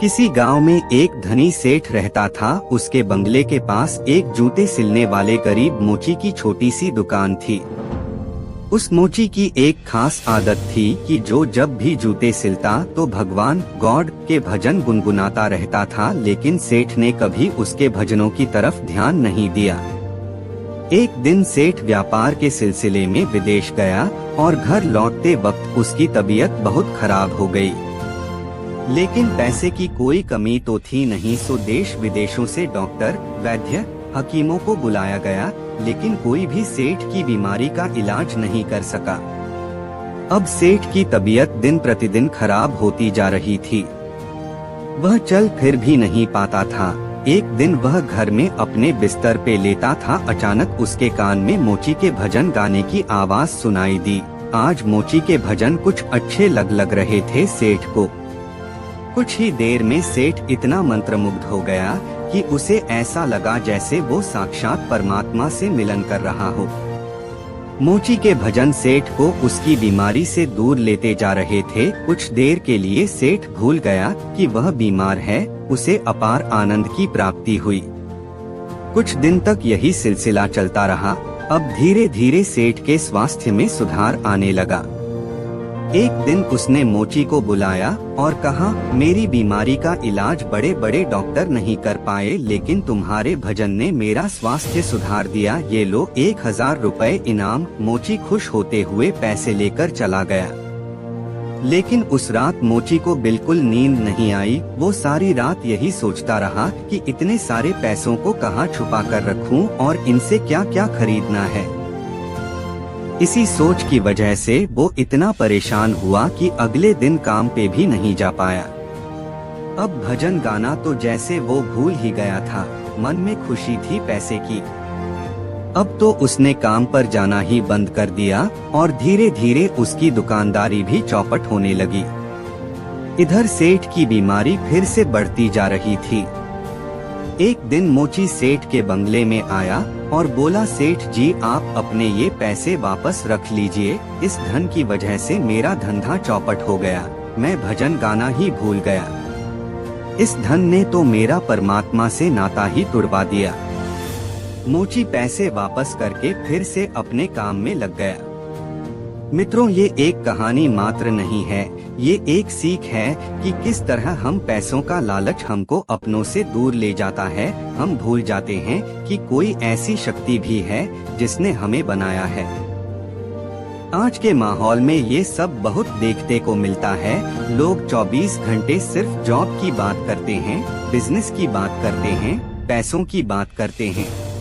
किसी गांव में एक धनी सेठ रहता था। उसके बंगले के पास एक जूते सिलने वाले गरीब मोची की छोटी सी दुकान थी। उस मोची की एक खास आदत थी कि जो जब भी जूते सिलता तो भगवान गॉड के भजन गुनगुनाता रहता था, लेकिन सेठ ने कभी उसके भजनों की तरफ ध्यान नहीं दिया। एक दिन सेठ व्यापार के सिलसिले में विदेश गया और घर लौटते वक्त उसकी तबीयत बहुत खराब हो गई। लेकिन पैसे की कोई कमी तो थी नहीं, सो देश विदेशों से डॉक्टर, वैद्य, हकीमों को बुलाया गया, लेकिन कोई भी सेठ की बीमारी का इलाज नहीं कर सका। अब सेठ की तबीयत दिन प्रतिदिन खराब होती जा रही थी। वह चल फिर भी नहीं पाता था। एक दिन वह घर में अपने बिस्तर पे लेटा था, अचानक उसके कान में मोची के भजन गाने की आवाज सुनाई दी। आज मोची के भजन कुछ अच्छे लग रहे थे सेठ को। कुछ ही देर में सेठ इतना मंत्रमुग्ध हो गया कि उसे ऐसा लगा जैसे वो साक्षात परमात्मा से मिलन कर रहा हो। मोची के भजन सेठ को उसकी बीमारी से दूर लेते जा रहे थे। कुछ देर के लिए सेठ भूल गया कि वह बीमार है, उसे अपार आनंद की प्राप्ति हुई। कुछ दिन तक यही सिलसिला चलता रहा। अब धीरे धीरे सेठ के स्वास्थ्य में सुधार आने लगा। एक दिन उसने मोची को बुलाया और कहा, मेरी बीमारी का इलाज बड़े बड़े डॉक्टर नहीं कर पाए, लेकिन तुम्हारे भजन ने मेरा स्वास्थ्य सुधार दिया। ये लो 1000 रुपए इनाम। मोची खुश होते हुए पैसे लेकर चला गया। लेकिन उस रात मोची को बिल्कुल नींद नहीं आई। वो सारी रात यही सोचता रहा कि इतने सारे पैसों को कहाँ छुपा कर रखूं और इनसे क्या क्या खरीदना है। इसी सोच की वजह से वो इतना परेशान हुआ कि अगले दिन काम पे भी नहीं जा पाया। अब भजन गाना तो जैसे वो भूल ही गया था। मन में खुशी थी पैसे की। अब तो उसने काम पर जाना ही बंद कर दिया और धीरे धीरे उसकी दुकानदारी भी चौपट होने लगी। इधर सेठ की बीमारी फिर से बढ़ती जा रही थी। एक दिन मोची सेठ के बंगले में आया और बोला, सेठ जी आप अपने ये पैसे वापस रख लीजिए। इस धन की वजह से मेरा धंधा चौपट हो गया। मैं भजन गाना ही भूल गया। इस धन ने तो मेरा परमात्मा से नाता ही तुड़वा दिया। मोची पैसे वापस करके फिर से अपने काम में लग गया। मित्रों, ये एक कहानी मात्र नहीं है, ये एक सीख है कि किस तरह हम पैसों का लालच हमको अपनों से दूर ले जाता है। हम भूल जाते हैं कि कोई ऐसी शक्ति भी है जिसने हमें बनाया है। आज के माहौल में ये सब बहुत देखने को मिलता है। लोग 24 घंटे सिर्फ जॉब की बात करते हैं, बिजनेस की बात करते हैं, पैसों की बात करते हैं।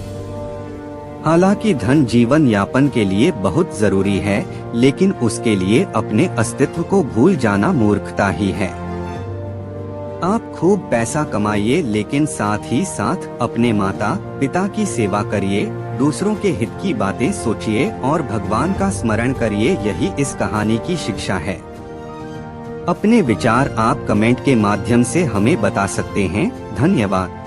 हालांकि धन जीवन यापन के लिए बहुत जरूरी है, लेकिन उसके लिए अपने अस्तित्व को भूल जाना मूर्खता ही है। आप खूब पैसा कमाइए, लेकिन साथ ही साथ अपने माता पिता की सेवा करिए, दूसरों के हित की बातें सोचिए और भगवान का स्मरण करिए। यही इस कहानी की शिक्षा है। अपने विचार आप कमेंट के माध्यम से हमें बता सकते हैं। धन्यवाद।